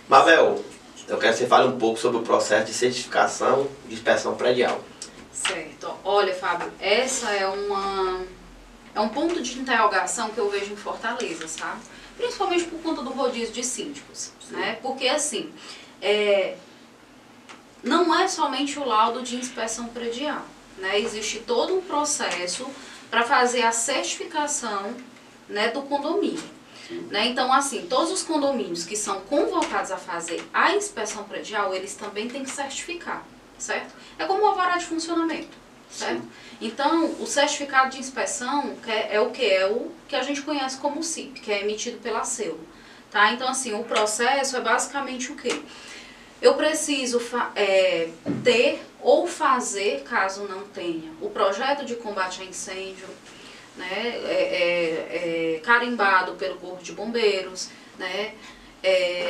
Mabel, eu quero que você fale um pouco sobre o processo de certificação de inspeção predial. Certo. Olha, Fábio, essa é um ponto de interrogação que eu vejo em Fortaleza, sabe? Principalmente por conta do rodízio de síndicos, né? Porque, assim, não é somente o laudo de inspeção predial, né? Existe todo um processo para fazer a certificação, né, do condomínio. Né? Então, assim, todos os condomínios que são convocados a fazer a inspeção predial, eles também têm que certificar, certo? É como uma vara de funcionamento, certo? Sim. Então, o certificado de inspeção é o que a gente conhece como CIP, que é emitido pela SEUMA, tá? Então, assim, o processo é basicamente o quê? Eu preciso ter ou fazer, caso não tenha, o projeto de combate a incêndio, né, carimbado pelo Corpo de Bombeiros, né,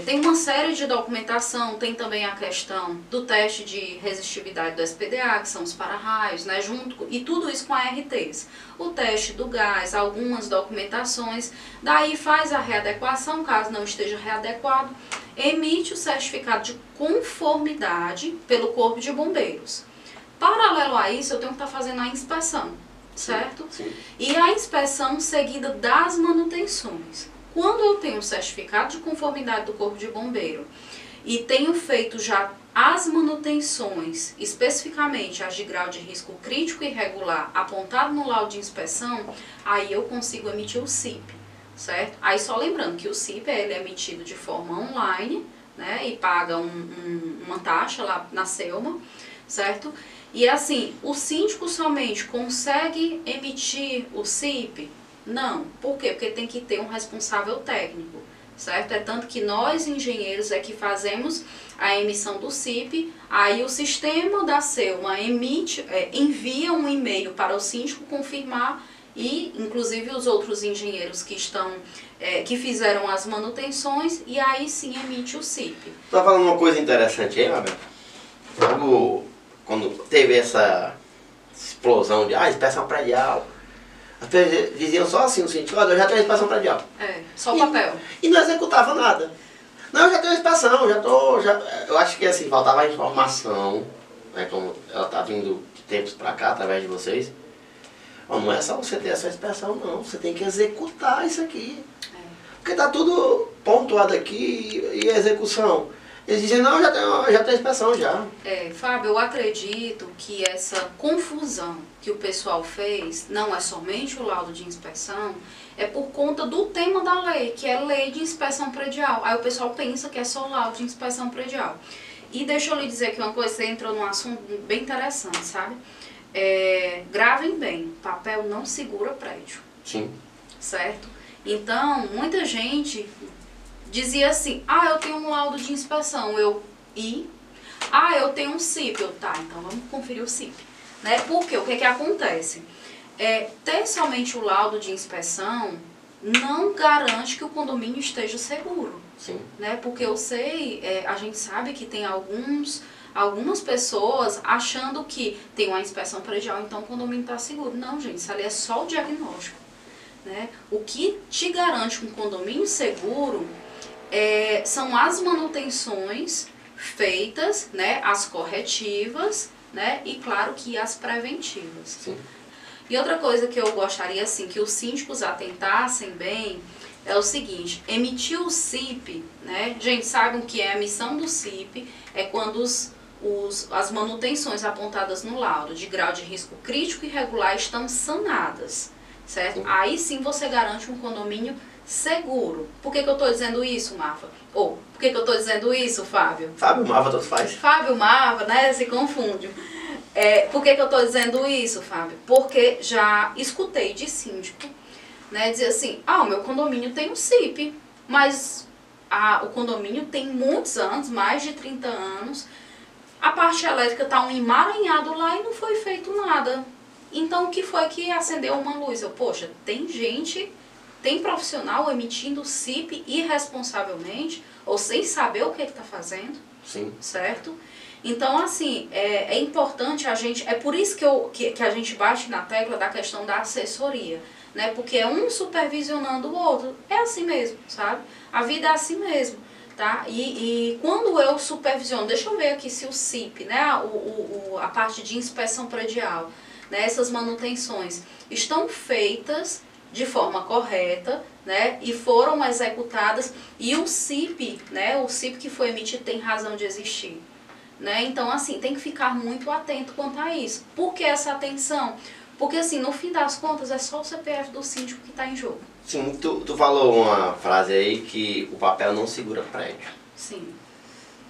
tem uma série de documentação, tem também a questão do teste de resistividade do SPDA, que são os para-raios, né, e tudo isso com a RTs. O teste do gás, algumas documentações, daí faz a readequação, caso não esteja readequado, emite o certificado de conformidade pelo Corpo de Bombeiros. Paralelo a isso, eu tenho que estar fazendo a inspeção, certo? Sim. E a inspeção seguida das manutenções. Quando eu tenho o certificado de conformidade do Corpo de Bombeiro e tenho feito já as manutenções, especificamente as de grau de risco crítico e regular, apontado no laudo de inspeção, aí eu consigo emitir o CIP, certo? Aí só lembrando que o CIP ele é emitido de forma online, né, e paga uma taxa lá na SEUMA, certo? E assim, o síndico somente consegue emitir o CIP? Não. Por quê? Porque tem que ter um responsável técnico, certo? É tanto que nós, engenheiros, é que fazemos a emissão do CIP, aí o sistema da SEUMA envia um e-mail para o síndico confirmar e, inclusive, os outros engenheiros que fizeram as manutenções, e aí sim emite o CIP. Você tá falando uma coisa interessante aí, Mabel? Quando teve essa explosão de inspeção predial, as pessoas diziam só assim, o síndico, olha, eu já tenho inspeção predial. Só o papel. E não executava nada. Não, eu já tenho inspeção, eu acho que assim, faltava a informação, né, como ela tá vindo de tempos pra cá, através de vocês. Não é só você ter essa inspeção, não, você tem que executar isso aqui. Porque tá tudo pontuado aqui e a execução. Eles dizem, não, já tenho inspeção já. Fábio, eu acredito que essa confusão que o pessoal fez, não é somente o laudo de inspeção, é por conta do tema da lei, que é lei de inspeção predial. Aí o pessoal pensa que é só o laudo de inspeção predial. E deixa eu lhe dizer aqui uma coisa, você entrou num assunto bem interessante, sabe? Gravem bem, papel não segura prédio. Sim. Certo? Então, muita gente dizia assim, eu tenho um laudo de inspeção, eu tenho um CIP, então vamos conferir o CIP. Né? Porque o que acontece? Ter somente o laudo de inspeção não garante que o condomínio esteja seguro. Sim. Né? Porque a gente sabe que tem algumas pessoas achando que tem uma inspeção predial, então o condomínio está seguro. Não, gente, isso ali é só o diagnóstico. Né? O que te garante um condomínio seguro são as manutenções feitas, né, as corretivas, né, e claro que as preventivas. Sim. E outra coisa que eu gostaria assim que os síndicos atentassem bem é o seguinte: emitir o CIP, né? Gente, saibam que a emissão do CIP é quando as manutenções apontadas no laudo de grau de risco crítico e regular estão sanadas, certo? Sim. Aí sim você garante um condomínio seguro. Por que eu estou dizendo isso, Marva? Por que eu estou dizendo isso, Fábio? Fábio, Marva, tanto faz. Fábio, Marva, né? Se confunde. Por que eu estou dizendo isso, Fábio? Porque já escutei de síndico, né, dizer assim, o meu condomínio tem um CIP, mas o condomínio tem muitos anos, mais de 30 anos, a parte elétrica está um emaranhado lá e não foi feito nada. Então, o que foi que acendeu uma luz? Poxa, tem profissional emitindo CIP irresponsavelmente, ou sem saber o que está fazendo. Sim. Certo? Então, assim, é importante a gente, é por isso que a gente bate na tecla da questão da assessoria, né? Porque é um supervisionando o outro. É assim mesmo, sabe? A vida é assim mesmo. tá? E quando eu supervisiono, deixa eu ver aqui se o CIP, né, a parte de inspeção predial, né, essas manutenções estão feitas de forma correta, né, e foram executadas, e o CIP, né, o CIP que foi emitido tem razão de existir, né? Então, assim, tem que ficar muito atento quanto a isso. Por que essa atenção? Porque, assim, no fim das contas, é só o CPF do síndico que está em jogo. Sim, tu falou uma frase aí que o papel não segura prédio. Sim.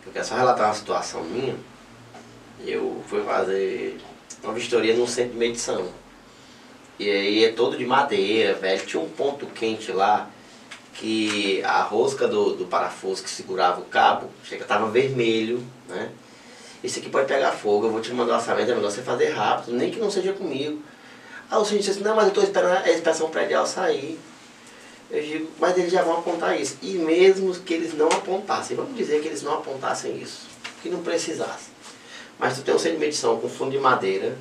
Eu quero só relatar uma situação minha. Eu fui fazer uma vistoria num centro de medição. E aí é todo de madeira, velho. Tinha um ponto quente lá que a rosca do parafuso que segurava o cabo, chega, tava vermelho, né? Isso aqui pode pegar fogo, eu vou te mandar o orçamento, é melhor você fazer rápido, nem que não seja comigo. Aí o senhor disse assim, não, mas eu estou esperando a inspeção predial sair. Eu digo, mas eles já vão apontar isso. E mesmo que eles não apontassem, vamos dizer que eles não apontassem isso, que não precisasse. Mas tu tem um centro de medição com fundo de madeira,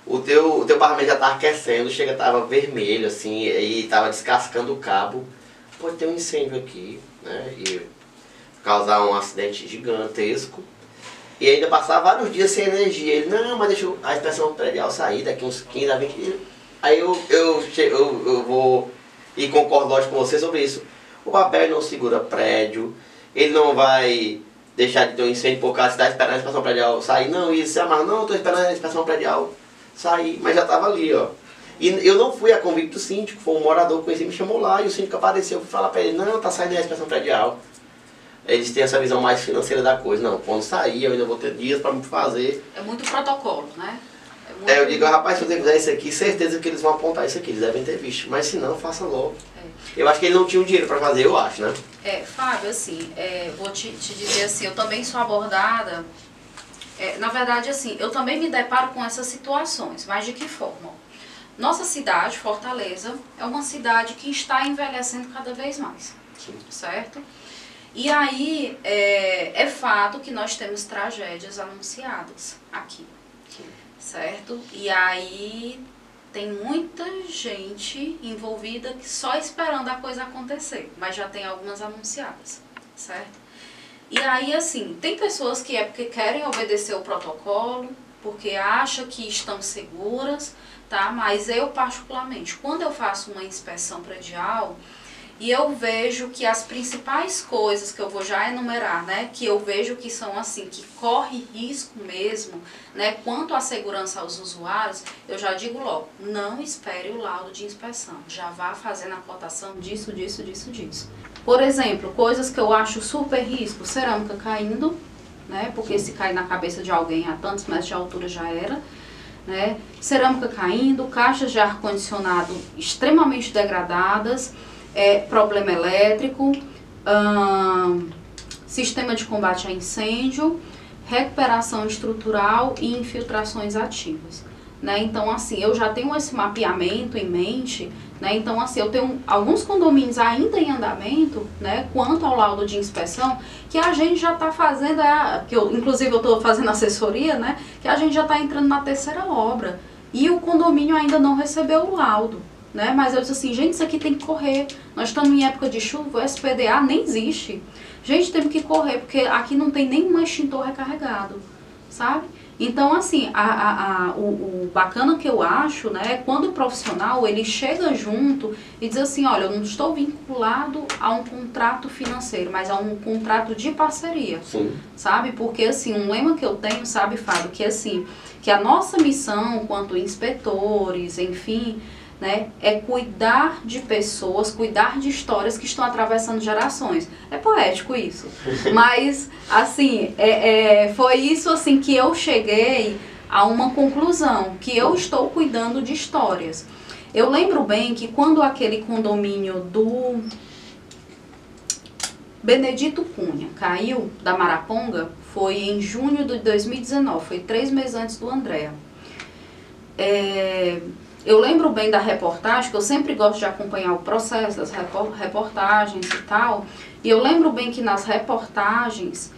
o teu barramento já estava aquecendo, chega, estava vermelho assim, e estava descascando o cabo. Pode ter um incêndio aqui, né, e causar um acidente gigantesco. E ainda passar vários dias sem energia. Ele, não, mas deixa a inspeção predial sair daqui uns 15 a 20 dias. Aí eu vou e concordo lógico com você sobre isso. O papel não segura prédio, ele não vai deixar de ter um incêndio por causa de estar esperando a inspeção predial sair. Não, isso é mais, não, estou esperando a inspeção predial sair, mas já estava ali, ó. E eu não fui a convite do síndico, foi um morador que conheci, me chamou lá e o síndico apareceu. Eu fui falar para ele, não, tá saindo a inspeção predial. Eles têm essa visão mais financeira da coisa. Não, quando sair eu ainda vou ter dias para me fazer. É muito protocolo, né? Eu digo, rapaz, se você fizer isso aqui, certeza que eles vão apontar isso aqui, eles devem ter visto. Mas se não, faça logo. Eu acho que ele não tinha o dinheiro para fazer, eu acho, né? Fábio, assim, vou te dizer assim, eu também sou abordada, na verdade, assim, eu também me deparo com essas situações, mas de que forma? Nossa cidade, Fortaleza, é uma cidade que está envelhecendo cada vez mais, Sim. certo? E aí, é fato que nós temos tragédias anunciadas aqui, Sim. certo? E aí tem muita gente envolvida que só esperando a coisa acontecer, mas já tem algumas anunciadas, certo? E aí, assim, tem pessoas que é porque querem obedecer o protocolo, porque acham que estão seguras, tá? Mas eu, particularmente, quando eu faço uma inspeção predial, e eu vejo que as principais coisas que eu vou já enumerar, né, que eu vejo que são assim, que corre risco mesmo, né, quanto à segurança aos usuários, eu já digo logo, não espere o laudo de inspeção, já vá fazendo a cotação disso. Por exemplo, coisas que eu acho super risco, cerâmica caindo, né, porque se cair na cabeça de alguém a tantos metros de altura já era, né, cerâmica caindo, caixas de ar-condicionado extremamente degradadas, problema elétrico, sistema de combate a incêndio, recuperação estrutural e infiltrações ativas, né? Então, assim, eu já tenho esse mapeamento em mente, né? Então, assim, eu tenho alguns condomínios ainda em andamento, né? Quanto ao laudo de inspeção, que a gente já está fazendo, inclusive eu estou fazendo assessoria, né? Que a gente já está entrando na terceira obra e o condomínio ainda não recebeu o laudo. Né? Mas eu disse assim, gente, isso aqui tem que correr. Nós estamos em época de chuva, o SPDA nem existe. Gente, temos que correr, porque aqui não tem nenhum extintor recarregado, sabe? Então, assim, o bacana que eu acho, né, é quando o profissional, ele chega junto e diz assim, olha, eu não estou vinculado a um contrato financeiro, mas a um contrato de parceria, Sim. sabe? Porque, assim, um lema que eu tenho, sabe, Fábio, que assim, que a nossa missão, quanto inspetores, enfim, né, é cuidar de pessoas, cuidar de histórias que estão atravessando gerações. É poético isso, mas assim, foi isso assim que eu cheguei a uma conclusão, que eu estou cuidando de histórias. Eu lembro bem que quando aquele condomínio do Benedito Cunha caiu, da Maraponga, foi em junho de 2019, foi 3 meses antes do Andréa. Eu lembro bem da reportagem, que eu sempre gosto de acompanhar o processo das reportagens e tal, e eu lembro bem que nas reportagens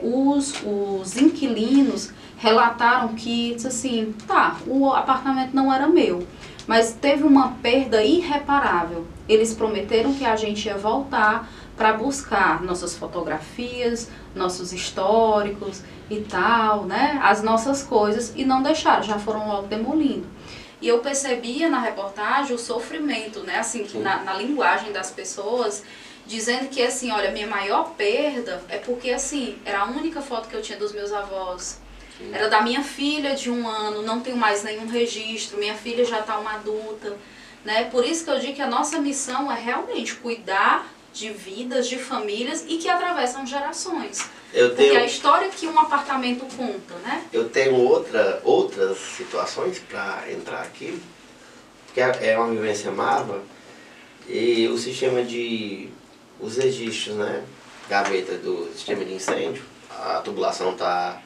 os inquilinos relataram que, assim, tá, o apartamento não era meu, mas teve uma perda irreparável. Eles prometeram que a gente ia voltar para buscar nossas fotografias, nossos históricos e tal, né? As nossas coisas, e não deixaram, já foram logo demolindo. E eu percebia na reportagem o sofrimento, né? Assim, na linguagem das pessoas, dizendo que assim, olha, minha maior perda é porque assim, era a única foto que eu tinha dos meus avós. Era da minha filha de 1 ano, não tenho mais nenhum registro, minha filha já está uma adulta, né? Por isso que eu digo que a nossa missão é realmente cuidar de vidas, de famílias e que atravessam gerações. Porque a história que um apartamento conta, né? Eu tenho outras situações para entrar aqui, porque é uma vivência Marva, e o sistema os registros, né? Gaveta do sistema de incêndio, a tubulação está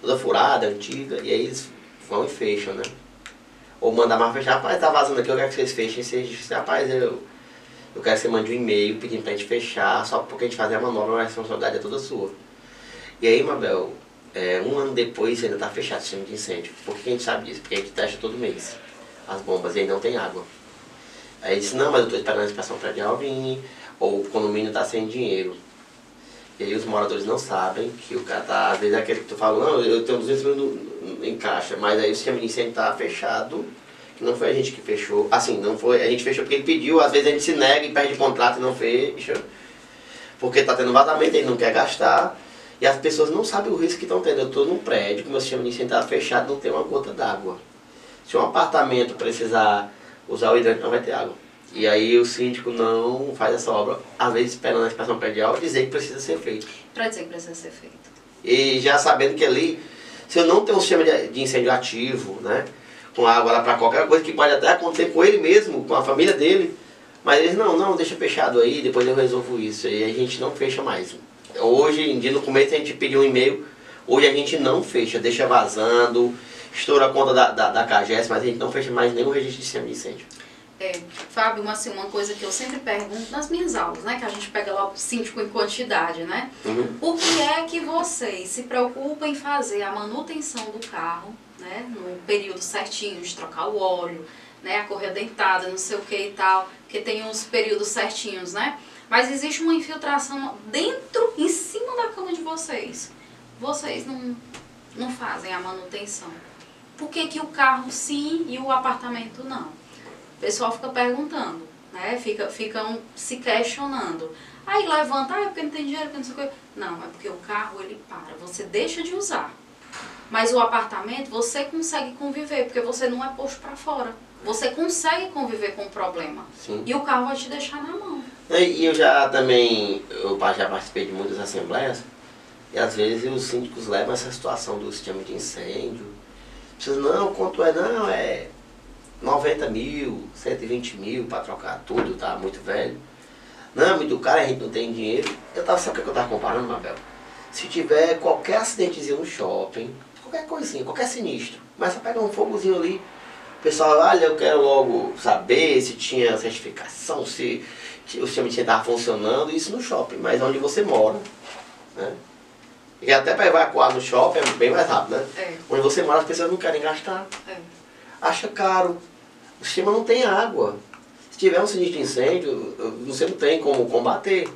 toda furada, antiga, e aí eles vão e fecham, né? Ou mandar mais fechar, rapaz, tá vazando aqui, eu quero que vocês fechem esse registro. Rapaz, eu quero que você mande um e-mail pedindo pra gente fechar, só porque a gente fazer a manobra, a responsabilidade é toda sua. E aí, Mabel, 1 ano depois ainda tá fechado o sistema de incêndio. Por que a gente sabe disso? Porque a gente testa todo mês as bombas e aí não tem água. Aí disse, não, mas eu tô esperando a inspeção predial vir, ou o condomínio tá sem dinheiro. E aí os moradores não sabem que o cara tá, às vezes é aquele que tu fala, não, eu tenho 200 mil em caixa, mas aí o sistema de incêndio tá fechado, que não foi a gente que fechou, assim, não foi, a gente fechou porque ele pediu, às vezes a gente se nega e perde contrato e não fecha, porque tá tendo vazamento, ele não quer gastar, e as pessoas não sabem o risco que estão tendo. Eu tô num prédio, que o meu sistema de incêndio tá fechado, não tem uma gota d'água. Se um apartamento precisar usar o hidrante, não vai ter água. E aí o síndico não faz essa obra, às vezes esperando a inspeção predial dizer que precisa ser feito. Para dizer que precisa ser feito. E já sabendo que ali, se eu não tenho um sistema de incêndio ativo, né, com água lá para qualquer coisa que pode até acontecer com ele mesmo, com a família dele, mas eles não, deixa fechado aí, depois eu resolvo isso. E a gente não fecha mais. Hoje em dia, no começo a gente pediu um e-mail, hoje a gente não fecha, deixa vazando, estoura a conta da CAGES, mas a gente não fecha mais nenhum registro de sistema de incêndio. Fábio, uma coisa que eu sempre pergunto nas minhas aulas, né, que a gente pega lá o síndico em quantidade, né? Por que é que vocês se preocupam em fazer a manutenção do carro, né, no período certinho, de trocar o óleo, né, a correia dentada, não sei o que e tal, porque tem uns períodos certinhos, né? Mas existe uma infiltração dentro, em cima da cama de vocês. Vocês não fazem a manutenção. Por que que o carro sim e o apartamento não? O pessoal fica perguntando, né? Ficam se questionando. Aí levanta, é porque não tem dinheiro, porque não sei o que. Não, é porque o carro ele para, você deixa de usar. Mas o apartamento você consegue conviver, porque você não é posto para fora. Você consegue conviver com o problema. Sim. E o carro vai te deixar na mão. E eu já participei de muitas assembleias, e às vezes os síndicos levam essa situação do sistema de incêndio. Precisa, não, quanto é? Não, é 90 mil, 120 mil para trocar tudo, tá muito velho. Não, é muito caro, a gente não tem dinheiro. Sabe o que eu tava comparando, Mabel? Se tiver qualquer acidentezinho no shopping, qualquer coisinha, qualquer sinistro, começa a pegar um fogozinho ali, o pessoal, olha, eu quero logo saber se tinha certificação, se o sistema de incêndio estava funcionando, isso no shopping, mas onde você mora, né? E até para evacuar no shopping é bem mais rápido, né? Onde você mora as pessoas não querem gastar. Acha caro. O sistema não tem água. Se tiver um sinistro de incêndio, você não tem como combater.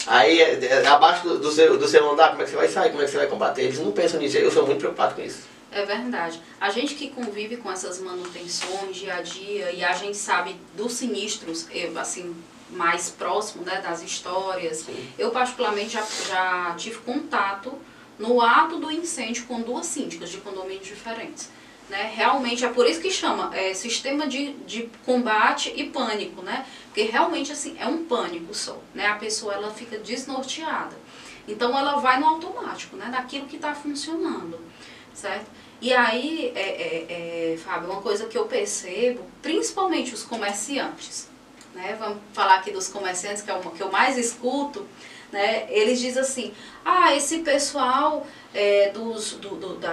Aí, abaixo do seu andar, como é que você vai sair? Como é que você vai combater? Eles não pensam nisso. Eu sou muito preocupado com isso. É verdade. A gente que convive com essas manutenções dia a dia e a gente sabe dos sinistros, assim, mais próximo, né, das histórias. Sim. Eu particularmente já tive contato no ato do incêndio com 2 síndicas de condomínios diferentes. Né? Realmente é por isso que chama sistema de combate e pânico, né? Porque realmente assim é um pânico só, né? A pessoa ela fica desnorteada, então ela vai no automático, né? Daquilo que está funcionando, certo? E aí, Fábio, uma coisa que eu percebo, principalmente os comerciantes, né? Vamos falar aqui dos comerciantes, que é o que eu mais escuto, né? Eles dizem assim, esse pessoal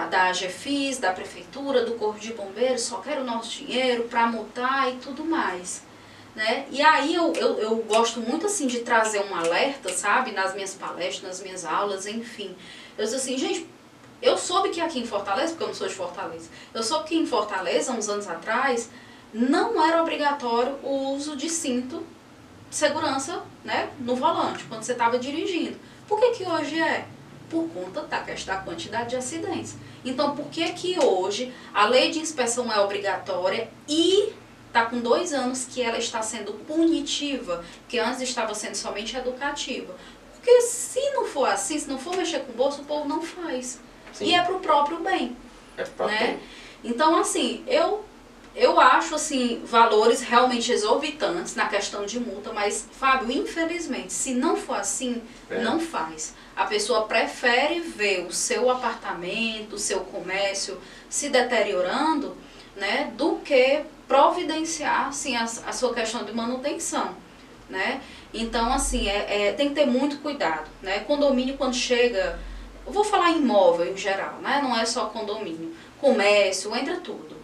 da AGFIS, da prefeitura, do corpo de bombeiros, só quer o nosso dinheiro para multar e tudo mais. Né? E aí eu gosto muito assim de trazer um alerta, sabe, nas minhas palestras, nas minhas aulas, enfim. Eu disse assim, gente, eu soube que aqui em Fortaleza, porque eu não sou de Fortaleza, eu soube que em Fortaleza, uns anos atrás, não era obrigatório o uso de cinto segurança, né, no volante, quando você estava dirigindo. Por que que hoje é? Por conta da quantidade de acidentes. Então, por que que hoje a lei de inspeção é obrigatória e está com 2 anos que ela está sendo punitiva, que antes estava sendo somente educativa? Porque se não for assim, se não for mexer com o bolso, o povo não faz. Sim. E é pro próprio bem. É pro próprio bem. Então, assim, eu acho, assim, valores realmente exorbitantes na questão de multa, mas, Fábio, infelizmente, se não for assim, não faz. A pessoa prefere ver o seu apartamento, o seu comércio se deteriorando, né, do que providenciar, assim, a sua questão de manutenção, né? Então, assim, tem que ter muito cuidado, né? Condomínio, quando chega, eu vou falar imóvel em geral, né? Não é só condomínio. Comércio, entra tudo.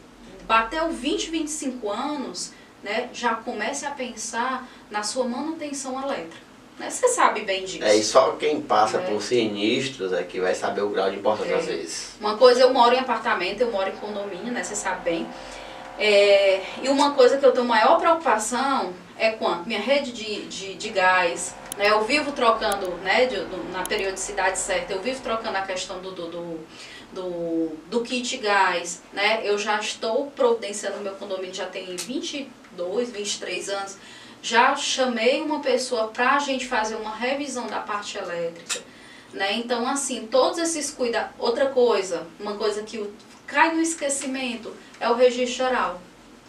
Bateu 20, 25 anos, né? Já comece a pensar na sua manutenção elétrica. Né? Você sabe bem disso. E só quem passa por sinistros é que vai saber o grau de importância às vezes. Uma coisa, eu moro em apartamento, eu moro em condomínio, né? Você sabe bem. E uma coisa que eu tenho maior preocupação é quando minha rede de gás, né, eu vivo trocando, né, na periodicidade certa, eu vivo trocando a questão do kit gás, né, eu já estou providenciando o meu condomínio, já tem 22, 23 anos, já chamei uma pessoa para a gente fazer uma revisão da parte elétrica, né, então assim, todos esses cuidados. Outra coisa, uma coisa que cai no esquecimento, é o registro geral.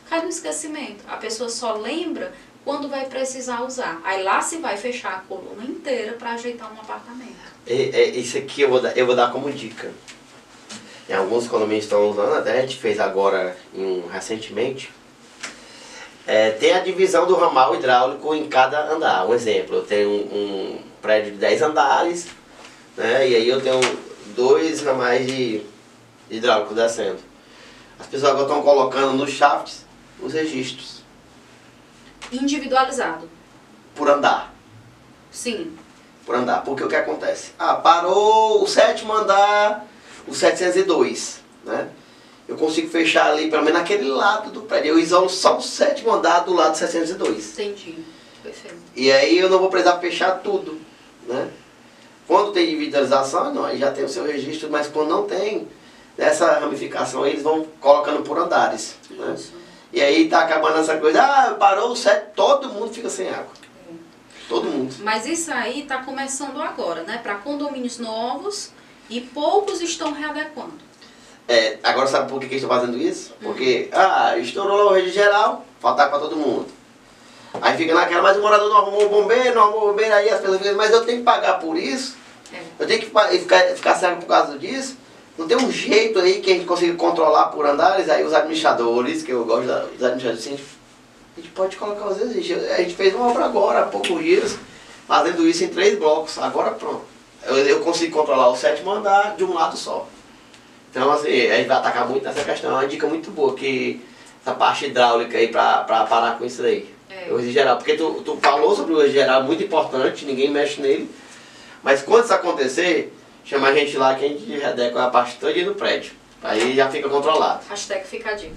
Cai no esquecimento. A pessoa só lembra quando vai precisar usar. Aí lá se vai fechar a coluna inteira para ajeitar um apartamento. Isso aqui eu vou dar como dica. Em alguns condomínios estão usando, até a gente fez agora recentemente. Tem a divisão do ramal hidráulico em cada andar. Um exemplo, eu tenho um prédio de 10 andares, né, e aí eu tenho 2 ramais de hidráulico descendo. As pessoas agora estão colocando nos shafts os registros. Individualizado. Por andar. Sim. Por andar. Porque o que acontece? Parou o 7º andar, o 702, né? Eu consigo fechar ali, pelo menos naquele lado do prédio. Eu isolo só o 7º andar do lado do 702. Entendi. Perfeito. E aí eu não vou precisar fechar tudo, né? Quando tem individualização, não, aí já tem o seu registro, mas quando não tem, nessa ramificação eles vão colocando por andares, né? E aí tá acabando essa coisa, parou o 7, todo mundo fica sem água. Todo mundo. Mas isso aí tá começando agora, né? Para condomínios novos e poucos estão readequando. Agora sabe por que eles estão fazendo isso? Porque, estourou a rede geral, faltar para todo mundo. Aí fica naquela, mas o morador não arrumou o bombeiro, aí as pessoas ficam, mas eu tenho que pagar por isso? Eu tenho que ficar cego por causa disso? Não tem um jeito aí que a gente consiga controlar por andares, aí os administradores, que eu gosto dos administradores, assim, a gente pode colocar os registros. A gente fez uma obra agora, há poucos dias, fazendo isso em 3 blocos. Agora pronto. Eu consigo controlar o 7º andar de um lado só. Então assim, a gente vai atacar muito nessa questão. É uma dica muito boa, que essa parte hidráulica aí, pra parar com isso aí. O registro geral. Porque tu falou sobre o registro geral, muito importante, ninguém mexe nele. Mas quando isso acontecer, chama a gente lá que a gente redeca a parte toda do prédio. Aí já fica controlado. Hashtag fica a dica.